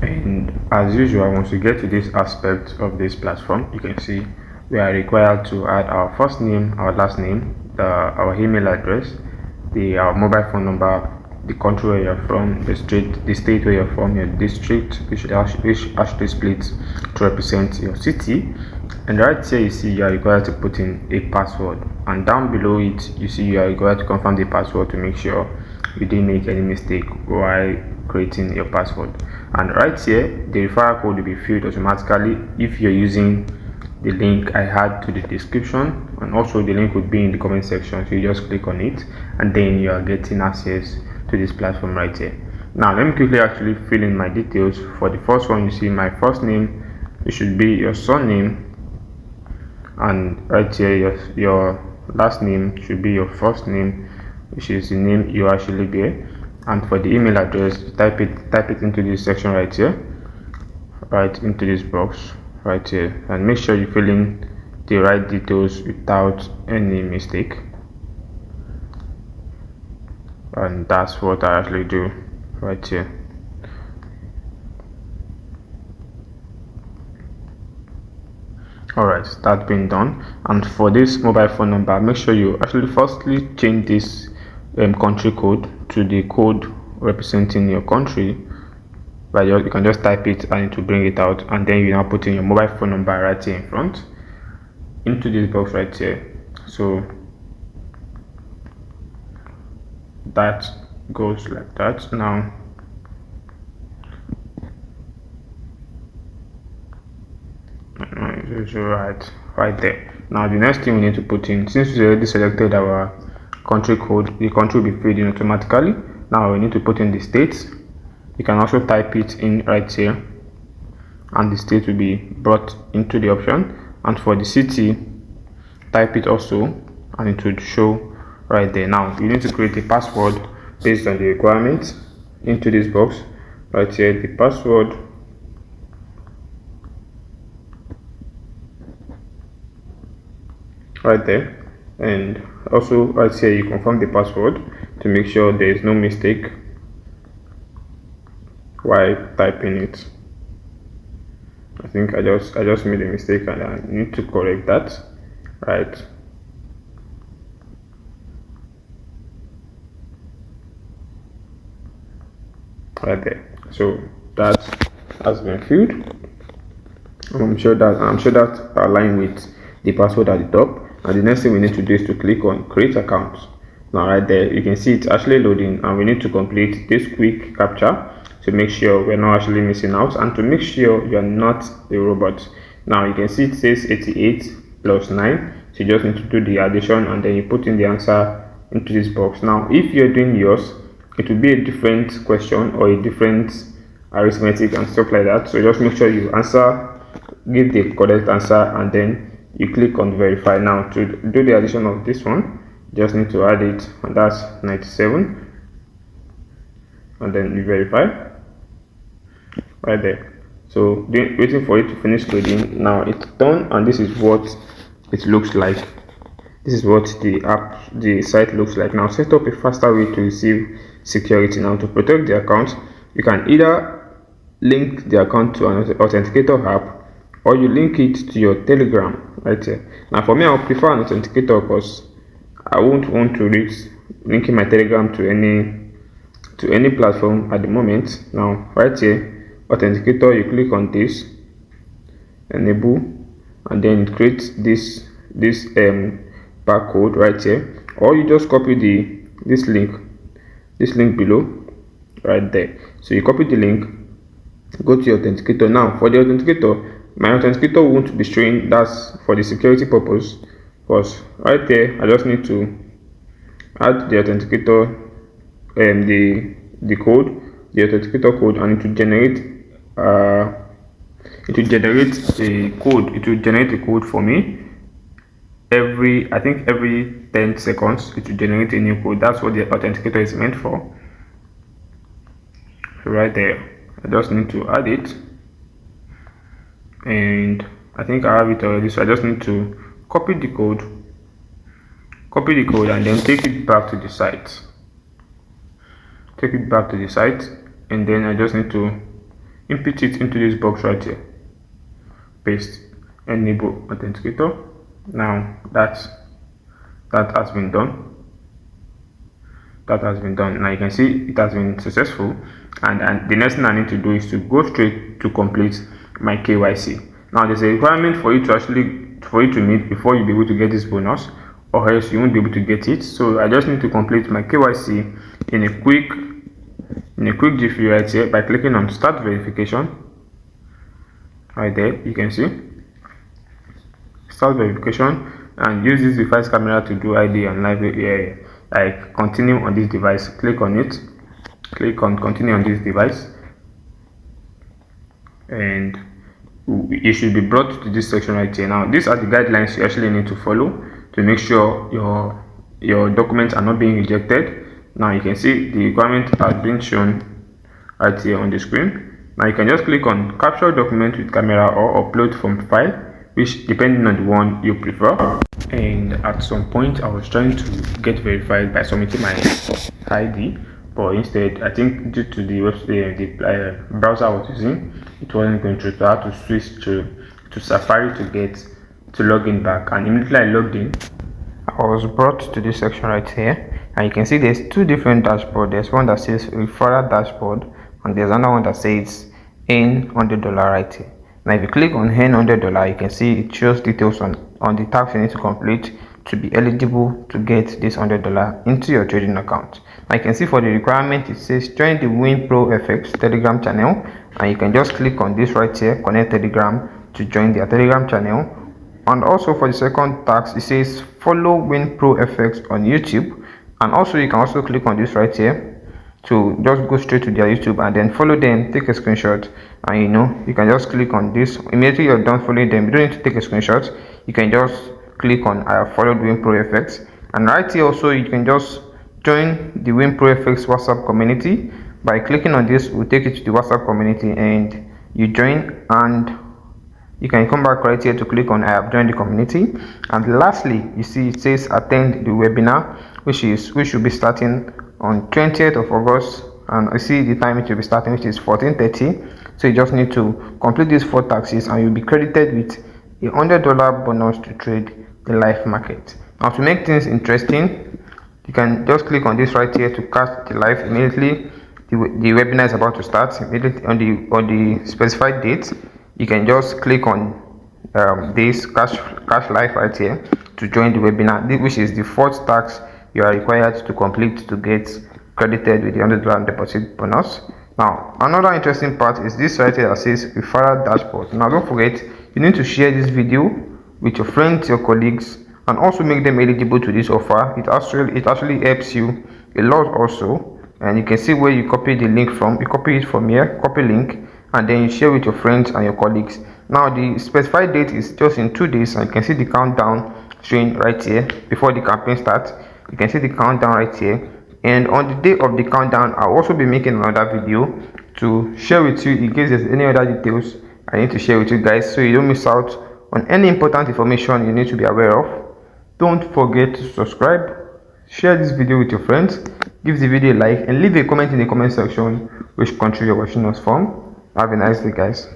And as usual, once we get to this aspect of this platform, you can see we are required to add our first name, our last name, our email address, our mobile phone number, the country where you're from, the state where you're from, your district, which actually splits to represent your city. And right here you see you are required to put in a password, and down below it you see you are required to confirm the password to make sure you didn't make any mistake while creating your password. And right here the referral code will be filled automatically if you're using the link I had to the description, and also the link would be in the comment section, so you just click on it and then you are getting access to this platform right here. Now let me quickly actually fill in my details. For the first one, you see my first name, it should be your surname, and right here your last name should be your first name, which is the name you actually bear. And for the email address, type it into this section right here, right into this box right here, and make sure you fill in the right details without any mistake. And that's what I actually do right here. Alright, that's been done. And for this mobile phone number, make sure you actually firstly change this country code to the code representing your country. But you can just type it and it will bring it out, and then you now put in your mobile phone number right here in front into this box right here. So that goes like that. Now right there. Now the next thing we need to put in, since we already selected our country code, the country will be filled in automatically. Now we need to put in the states. You can also type it in right here, and the state will be brought into the option. And for the city, type it also, and it will show right there. Now you need to create a password based on the requirements into this box right here. The password right there, and also right here you confirm the password to make sure there is no mistake while typing it. I think I just made a mistake and I need to correct that right there. So that has been filled. I'm sure that aligns with the password at the top. And the next thing we need to do is to click on create account. Now right there you can see it's actually loading, and we need to complete this quick captcha to make sure we're not actually missing out, and to make sure you're not a robot. Now you can see it says 88 plus 9, so you just need to do the addition and then you put in the answer into this box. Now if you're doing yours, it will be a different question or a different arithmetic and stuff like that, so just make sure you give the correct answer and then you click on verify. Now to do the addition of this one, just need to add it, and that's 97, and then you verify right there. So waiting for it to finish loading. Now it's done, and this is what it looks like. This is what the site looks like. Now set up a faster way to receive security. Now to protect the account, you can either link the account to an authenticator app, or you link it to your Telegram right here. Now for me, I would prefer an authenticator because I won't want to risk linking my Telegram to any platform at the moment. Now right here, authenticator, you click on this, enable, and then it creates this barcode right here, or you just copy this link below right there. So you copy the link, go to your authenticator. Now for the authenticator, my authenticator won't be showing, that's for the security purpose, because right there I just need to add the authenticator and the code, the authenticator code, and it will generate a code for me. I think every 10 seconds it will generate a new code. That's what the authenticator is meant for. So right there I just need to add it, and I think I have it already, so I just need to copy the code and then take it back to the site, and then I just need to input it into this box right here, paste, enable authenticator. Now that has been done. Now you can see it has been successful, and the next thing I need to do is to go straight to complete my KYC. Now there's a requirement for you to meet before you'll be able to get this bonus, or else you won't be able to get it. So I just need to complete my KYC in a quick jiffy right here by clicking on start verification. Right there you can see start verification, and use this device camera to do ID and live like continue on this device. Click on it, click on continue on this device, and you should be brought to this section right here. Now these are the guidelines you actually need to follow to make sure your documents are not being rejected. Now you can see the requirement has been shown right here on the screen. Now you can just click on capture document with camera or upload from file, which depending on the one you prefer. And at some point I was trying to get verified by submitting my ID, but instead I think due to the website, the browser I was using, it wasn't going through, so I had to switch to Safari to log in back. And immediately I logged in, I was brought to this section right here, and you can see there's two different dashboards. There's one that says referral dashboard, and there's another one that says earn $100 right here. Now if you click on earn $100, you can see it shows details on the tasks you need to complete to be eligible to get this $100 into your trading account. Now you can see for the requirement it says join the WinPro Telegram channel, and you can just click on this right here, connect Telegram, to join their Telegram channel. And also for the second task it says follow WinPro on YouTube, and also you can also click on this right here to just go straight to their YouTube and then follow them, take a screenshot, and you can just click on this. Immediately you're done following them, you don't need to take a screenshot. You can just click on I have followed WinPro, and right here also you can just join the WinPro WhatsApp community. By clicking on this, will take you to the WhatsApp community and you join, and you can come back right here to click on I have joined the community. And lastly, you see it says attend the webinar, which should be starting on 20th of August, and I see the time it will be starting, which is 14:30. So you just need to complete these 4 taxes and you'll be credited with a $100 bonus to trade the live market. Now to make things interesting, you can just click on this right here to catch the live immediately. The webinar is about to start immediately on the specified date. You can just click on this cash live right here to join the webinar, which is the 4th tax you are required to complete to get credited with the $100 deposit bonus. Now another interesting part is this right here that says referral dashboard. Now don't forget, you need to share this video with your friends, your colleagues, and also make them eligible to this offer. It actually helps you a lot also. And you can see where you copy the link from. You copy it from here, copy link, and then you share with your friends and your colleagues. Now the specified date is just in 2 days, and you can see the countdown showing right here before the campaign starts. You can see the countdown right here, and on the day of the countdown I'll also be making another video to share with you in case there's any other details I need to share with you guys, so you don't miss out on any important information you need to be aware of. Don't forget to subscribe, share this video with your friends, give the video a like, and leave a comment in the comment section which country you're watching us from. Have a nice day, guys.